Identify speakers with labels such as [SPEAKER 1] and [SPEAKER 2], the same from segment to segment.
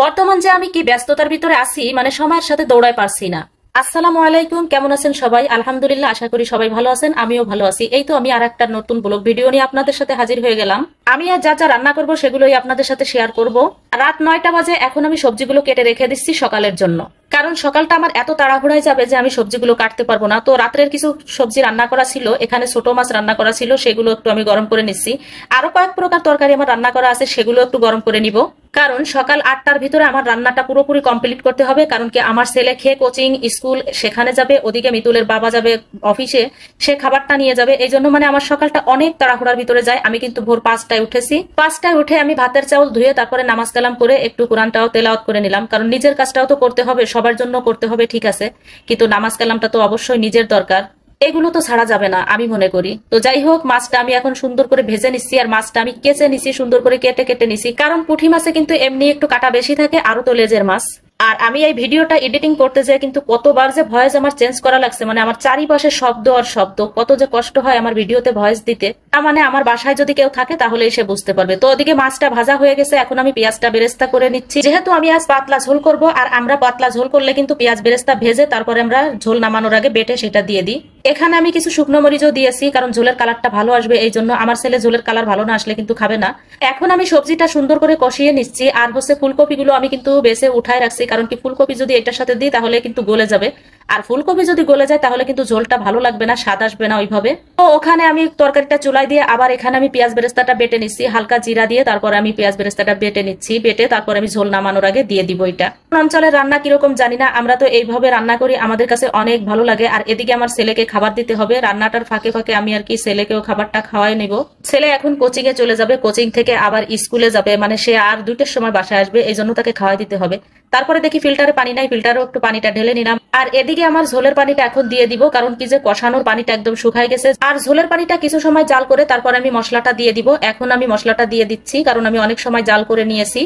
[SPEAKER 1] বর্তমান যে আমি কি ব্যস্ততার ভিতরে আছি, মানে সময়ের সাথে দৌড়ায় পারছি না। আসসালামু আলাইকুম, কেমন আছেন সবাই? আলহামদুলিল্লাহ, আশা করি সবাই ভালো আছেন, আমিও ভালো আছি। এই তো আমি আর একটা নতুন ব্লগ ভিডিও নিয়ে আপনাদের সাথে হাজির হয়ে গেলাম। আমি আর যা যা রান্না করবো সেগুলোই আপনাদের সাথে শেয়ার করব। রাত 9টা বাজে, এখন আমি সবজিগুলো কেটে রেখে দিচ্ছি সকালের জন্য, কারণ সকালটা আমার এত তাড়াহুড়ায় যাবে যে আমি সবজিগুলো কাটতে পারবো না। তো রাত্রের কিছু সবজি রান্না করা ছিল, এখানে ছোট মাছ রান্না করা ছিল, সেগুলো একটু আমি গরম করে নিচ্ছি। আরো কয়েক প্রকার তরকারি আমার রান্না করা আছে, সেগুলো একটু গরম করে নিব, কারণ সকাল 8টার ভিতরে আমার রান্নাটা পুরোপুরি কমপ্লিট করতে হবে। কারণ কি, আমার ছেলে খেয়ে কোচিং স্কুল সেখানে যাবে, ওদিকে মিতুলের বাবা যাবে অফিসে, সে খাবারটা নিয়ে যাবে। এই জন্য মানে আমার সকালটা অনেক তাড়াহুড়ার ভিতরে যায়। আমি কিন্তু ভোর 5টায় উঠেছি। 5টায় উঠে আমি ভাতের চাউল ধুয়ে তারপরে নামাজ কালাম করে একটু কোরআনটাও তেলাওয়াত করে নিলাম, কারণ নিজের কাজটাও তো করতে হবে, সবার জন্য করতে হবে, ঠিক আছে, কিন্তু নামাজ কালামটা তো অবশ্যই নিজের দরকার, এগুলো তো ছাড়া যাবে না আমি মনে করি। তো যাই হোক, মাছটা আমি এখন সুন্দর করে ভেজে নিচ্ছি, আর মাছটা আমি কেচে নিচ্ছি, সুন্দর করে কেটে কেটে নিচ্ছি, কারণ পুঁটি মাছে কিন্তু এমনি একটু কাটা বেশি থাকে, আরো তো লেজের মাছ। আর আমি এই ভিডিওটা এডিটিং করতে যাই কিন্তু কতবার যে ভয়েস আমার চেঞ্জ করা লাগছে, মানে আমার চারিপাশে শব্দ আর শব্দ, কত যে কষ্ট হয় আমার ভিডিওতে ভয়েস দিতে। মানে আমার বাসায় যদি কেউ থাকে তাহলে এসে বুঝতে পারবে। তো ওদিকে মাছটা ভাজা হয়ে গেছে, এখন আমি পেঁয়াজটা বেরেস্তা করে নিচ্ছি। যেহেতু আমি আজ পাতলা ঝোল করব, আর আমরা পাতলা ঝোল করলে কিন্তু পেঁয়াজ বেরেস্তা ভেজে তারপরে আমরা ঝোল নামানোর আগে বেটে সেটা দিয়ে দিই। এখানে আমি কিছু শুকনো মরিচও দিয়েছি, কারণ ঝোলের কালারটা ভালো আসবে এই জন্য। আমার ছেলে ঝোলের কালার ভালো না আসলে কিন্তু খাবে না। এখন আমি সবজিটা সুন্দর করে কষিয়ে নিচ্ছি, আর হচ্ছে ফুলকপিগুলো আমি কিন্তু বেছে উঠায় রাখছি, কারণ কি ফুলকপি যদি এটার সাথে দিই তাহলে কিন্তু গলে যাবে, আর ফুলকপি যদি গলে যায় তাহলে কিন্তু ঝোলটা ভালো লাগবে না, স্বাদ আসবে না ওইভাবে। তো ওখানে আমি তরকারিটা চুলায় দিয়ে আবার এখানে আমি পেঁয়াজ বেরেস্তাটা বেটে নিচ্ছি, হালকা জিরা দিয়ে তারপরে আমি পেঁয়াজ বেরেস্তাটা বেটে নিচ্ছি, বেটে তারপর আমি ঝোল নামানোর আগে দিয়ে দিব। এটা অঞ্চলের রান্না কিরকম জানি না, আমরা তো এইভাবে রান্না করি, আমাদের কাছে অনেক ভালো লাগে। আর এদিকে আমার ছেলেকে খাবার দিতে হবে, রান্নাটার ফাঁকে ফাঁকে আমি আর কি ছেলেকেও খাবারটা খাওয়াই নিব। ছেলে এখন কোচিং এ চলে যাবে, কোচিং থেকে আবার স্কুলে যাবে, মানে সে আর 2টার সময় বাসায় আসবে, এই জন্য তাকে খাওয়াই দিতে হবে। তারপরে দেখি ফিল্টারে পানি নাই, ফিল্টারও একটু পানিটা ঢেলে নিলাম। আর এদিকে আমার ঝোলের পানিটা এখন দিয়ে দিব, কারণ কি যে কষানোর পানিটা একদম শুকায় গেছে। আর ঝোলের পানিটা কিছু সময় জাল করে তারপর আমি মশলাটা দিয়ে দিব। এখন আমি মশলাটা দিয়ে দিচ্ছি, কারণ আমি অনেক সময় জাল করে নিয়েছি।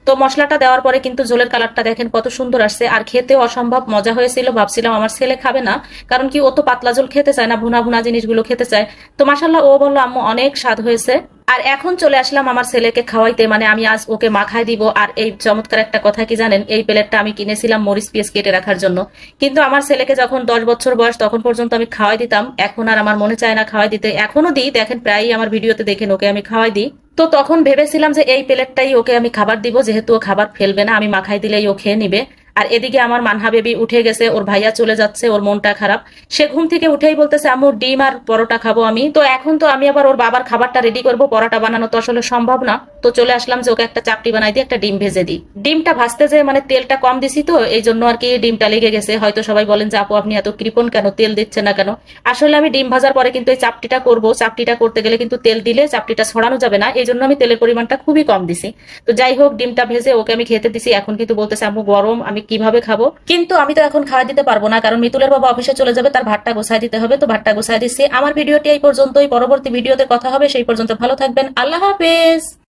[SPEAKER 1] তো মশলাটা দেওয়ার পরে কিন্তু ঝোলের কালারটা দেখেন কত সুন্দর আসছে, আর খেতেও অসম্ভব মজা হয়েছিল। ভাবছিলাম আমার ছেলে খাবে না, কারণ কি ও তো পাতলা ঝোল খেতে চায় না, ভুনা ভুনা জিনিসগুলো খেতে চায়। তো মাশাআল্লাহ ও বললো আম্মু অনেক স্বাদ হয়েছে। আর এখন চলে আসলাম আমার ছেলেকে খাওয়াইতে, মানে আমি আজ ওকে মাখাই দিব। আর এই চমৎকার একটা কথা কি জানেন, এই প্লেটটা আমি কিনেছিলাম মরিচ পেঁয়াজ কেটে রাখার জন্য, কিন্তু আমার ছেলেকে যখন 10 বছর বয়স তখন পর্যন্ত আমি খাওয়াই দিতাম, এখন আর আমার মনে চায় না খাওয়াই দিতে। এখনো দিই, দেখেন প্রায়ই আমার ভিডিওতে দেখেন ওকে আমি খাওয়াই দিই। তো তখন ভেবেছিলাম যে এই প্লেটটাই ওকে আমি খাবার দিব, যেহেতু ও খাবার ফেলবে না, আমি মাখাই দিলেই ও খেয়ে নিবে। আর এদিকে আমার মানহা বেবি উঠে গেছে, ওর ভাইয়া চলে যাচ্ছে, ওর মনটা খারাপ। সে ঘুম থেকে উঠেই বলতেছে আম্মু ডিম আর পরোটা খাবো আমি। তো এখন তো আমি আবার ওর বাবার খাবারটা রেডি করব, পরোটা বানানো তো আসলে সম্ভব না। তো চলে আসলাম যে ওকে একটা চাপটি বানাই দিয়ে একটা ডিম ভেজে দিই। ডিমটা ভাজতে যে মানে তেলটা কম দিছি, তো এই জন্য আর কি ডিমটা লেগে গেছে। হয়তো সবাই বলেন যে আপু আপনি এত কৃপণ কেন, তেল দিচ্ছে না কেন? আসলে আমি ডিম ভাজার পরে কিন্তু এই চাপটিটা করব, চাপটিটা করতে গেলে কিন্তু তেল দিলে চাপটিটা ছড়ানো যাবে না, এই জন্য আমি তেলের পরিমাণটা খুবই কম দিছি। তো যাই হোক, ডিমটা ভেজে ওকে আমি খেতে দিছি। এখন কিন্তু বলতেছে আম্মু গরম, আমি কিভাবে খাবো? কিন্তু আমি তো এখন খাওয়া দিতে পারবো না, কারণ মিতুলের বাবা অফিসে চলে যাবে, তার ভাতটা গোছায় দিতে হবে। তো ভাতটা গোছায় দিচ্ছি। আমার ভিডিওটি এই পর্যন্তই, পরবর্তী ভিডিওতে কথা হবে, সেই পর্যন্ত ভালো থাকবেন, আল্লাহ হাফেজ।